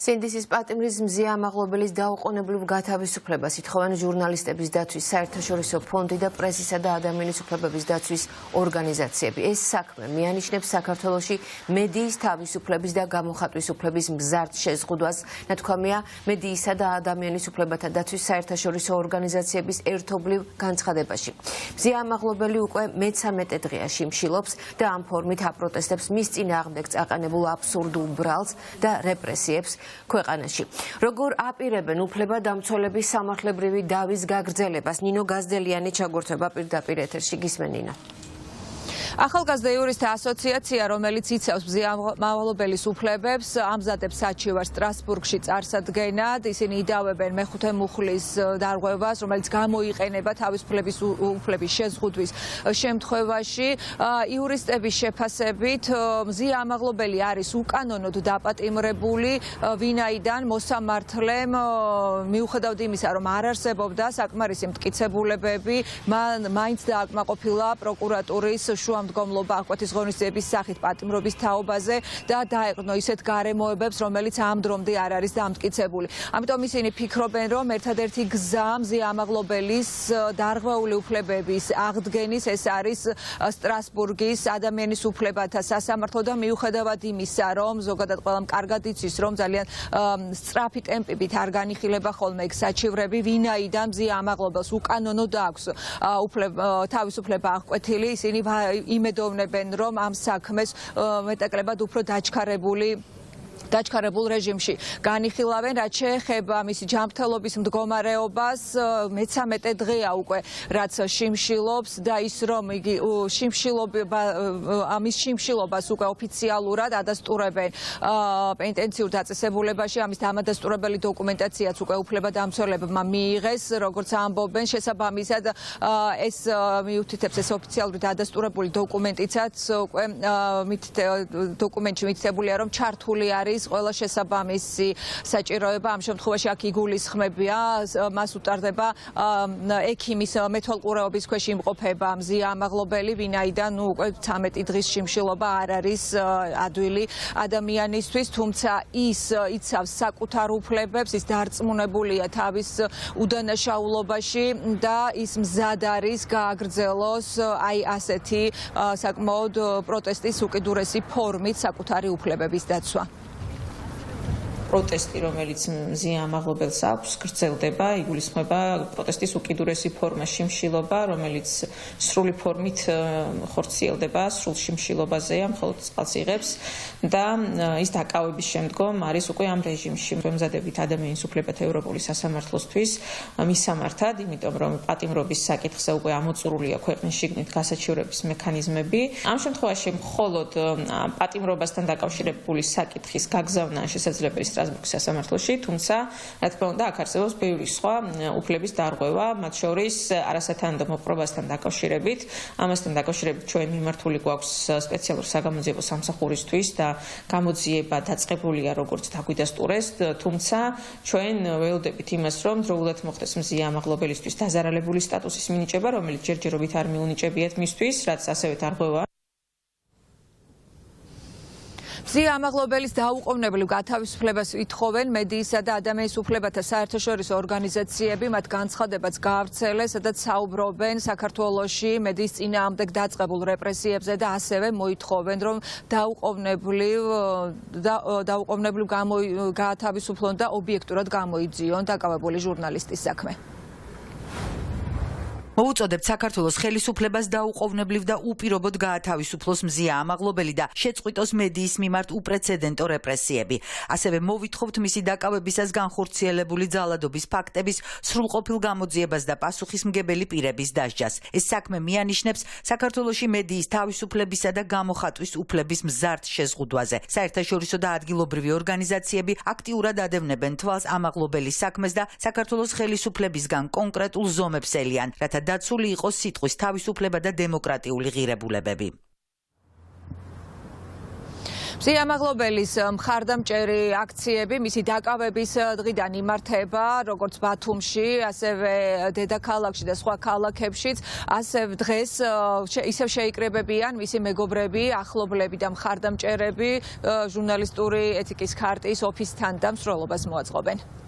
სინდისის პატიმრის მზია ამაღლობელის დაუყოვნებლივ გათავისუფლებას ითხოვენ ჟურნალისტების დაცვის საერთაშორისო ფონდი და პრესისა და ადამიანის უფლებების დაცვის ორგანიზაციები. ეს საქმე მიანიშნებს საქართველოში მედიის თავისუფლების და გამოხატვის უფლების მზარდ შეზღუდვას. ნათქვამია მედიისა და ადამიანის უფლებათა დაცვის საერთაშორისო ორგანიზაციების ერთობლივ განცხადებაში. მზია ამაღლობელი უკვე მე-13 დღეა შიმშილობს და ამ ფორმით აპროტესტებს მის წინააღმდეგ წაყენებულ აბსურდულ ბრალს და რეპრესიებს ქვეყანაში. Როგორ აპირებენ უფლებადამცველების სამართლებრივი დავის გაგრძელებას? ნინო გაზდელიანი ჩაგორთვება პირდაპირ ეთერში. გისმენ ნინო. ახალგაზრდა იურისტთა ასოციაცია, რომელიც იცავს მზია ამაღლობელის უფლებებს, ამზადებს საჩივარს სტრასბურგში წარსადგენად. ისინი იდავებენ მეხუთე მუხლის დარღვევას, რომელიც გამოიყენება თავისუფლების უფლების შეზღუდვის შემთხვევაში. იურისტების შეფასებით, მზია ამაღლობელი არის უკანონოდ დაპატიმრებული, ვინაიდან მოსამართლემ მიუხედავად იმისა, რომ არ არსებობდა საკმარისი მტკიცებულებები, მან მაინც დააკმაყოფილა პროკურატურის შუამდგომლობა აღკვეთის ღონისძიების სახით პატიმრობის თაობაზე და დაეყრდნო ისეთ გარემოებებს, რომელიც ამ დრომდე არ არის დამტკიცებული. ამიტომ ისინი ფიქრობენ, რომ ერთადერთი გზა მზია ამაღლობელის დარღვეული უფლებების აღდგენის ეს არის სტრასბურგის ადამიანის უფლებათა სასამართლო და მიუხედავად იმისა, რომ ზოგადად ყველამ კარგად იცის, რომ ძალიან სწრაფი ტემპებით არ განიხილება ხოლმე ეგ საჩივრები, ვინაიდან მზია ამაღლობელს უკანონოდ აქვს თავისუფლება აღკვეთილი, ისინი იმედოვნებენ, რომ ამ საქმეს მეტაკლებად უფრო დაჩქარებულ რეჟიმში განიხილავენ, რაც შეეხება მისი ჯანმრთელობის მდგომარეობას. მე-13 დღეა უკვე რაც შიმშილობს და ის რომ იგი ამის შიმშილობას უკვე ოფიციალურად ადასტურებენ პენტენციურ დაწესებულებაში. ამის დამადასტურებელი დოკუმენტაციაც უკვე უფლებადამცველებმა მიიღეს, როგორც ამბობენ, შესაბამისად ეს მიუთითებს ეს ოფიციალურად ადასტურებული დოკუმენტიცაც უკვე დოკუმენტში მითითებულია, რომ ჩართული არის ყველა შესაბამისი საჭიროება. ამ შემთხვევაში აქ იგულისხმებია, მას უტარდება ექიმის მეთვალყურეობის ქვეშ იმყოფება მზია ამაღლობელი, ვინაიდან უკვე 13 დღის შიმშილობა არ არის ადვილი ადამიანისთვის, თუმცა ის იცავს საკუთარ უფლებებს, ის დარწმუნებულია თავის უდანაშაულობაში და ის მზად არის გააგრძელოს აი ასეთი საკმაოდ პროტესტის უკიდურესი ფორმით საკუთარი უფლებების დაცვა. პროტესტი, რომელიც მზია ამაღლობელს აქვს, გრძელდება, იგულისხმება პროტესტის უკიდურესი ფორმა შიმშილობა, რომელიც სრული ფორმით ხორციელდება, სრულ შიმშილობაზეა, მხოლოდ წყალს იღებს და ის დაკავების შემდგომ არის უკვე ამ რეჟიმში. ემზადებით ადამიანის უფლებათა ევროპული სასამართლოსთვის მისამართად, იმიტომ რომ პატიმრობის საკითხზე უკვე ამოწურულია ქვეყნის შიგნით გასაჩივრების მექანიზმები. ამ შემთხვევაში მხოლოდ პატიმრობასთან დაკავშირებული საკითხის გაგზავნა შესაძლებელია სტრასბურგის სასამართლოში, თუმცა, რა თქმა უნდა, აქ არსებობს ბევრი სხვა უფლების დარღვევა, მათ შორის არასათანადო მოპყრობასთან დაკავშირებით. ამასთან დაკავშირებით ჩვენ მიმართული გვაქვს სპეციალური საგამოძიებო სამსახურისთვის და გამოძიება დაწყებულია, როგორც დაგვიდასტურეს, თუმცა ჩვენ ველოდებით იმას, რომ დროულად მოხდეს მზია ამაღლობელისთვის დაზარალებული სტატუსის მინიჭება, რომელიც ჯერჯერობით არ მიუნიჭებიათ მისთვის, რაც ასევე დარღვევა. მზია ამაღლობელის დაუყოვნებლივ გათავისუფლებას ითხოვენ მედიისა და ადამიანის უფლებათა საერთაშორისო ორგანიზაციები. მათ განცხადებაც გაავრცელეს, სადაც საუბრობენ საქართველოში მედიის წინააღმდეგ დაწყებულ რეპრესიებზე და ასევე მოითხოვენ, რომ დაუყოვნებლივ გაათავისუფლონ და ობიექტურად გამოიძიონ დაკავებული ჟურნალისტის საქმე. მოუწოდებთ საქართველოს ხელისუფლებას დაუყოვნებლივ და უპირობოდ გაათავისუფლოს მზია ამაღლობელი და შეწყვიტოს მედიის მიმართ უპრეცედენტო რეპრესიები. ასევე მოვითხოვთ მისი დაკავებისას განხორციელებული ძალადობის ფაქტების სრულყოფილ გამოძიებას და პასუხისმგებელი პირების დასჯას. ეს საქმე მიანიშნებს საქართველოში მედიის თავისუფლებისა და გამოხატვის უფლების მზარდ შეზღუდვაზე. საერთაშორისო და ადგილობრივი ორგანიზაციები აქტიურად ადევნებენ თვალს ამაღლობელის საქმეს და საქართველოს ხელისუფლებისგან კონკრეტულ ზომებს ელიან, რათა დაცული იყოს სიტყვის თავისუფლება და დემოკრატიული ღირებულებები. მზიამაღლობელის მხარდამჭერი აქციები მისი დაკავების დღიდან იმართება როგორც ბათუმში, ასევე დედაქალაქში და სხვა ქალაქებშიც. ასევე დღეს ისევ შეიკრებებიან მისი მეგობრები, ახლობლები და მხარდამჭერები ჟურნალისტური ეთიკის ქარტიის ოფისთან და მსვლელობას მოაწყობენ.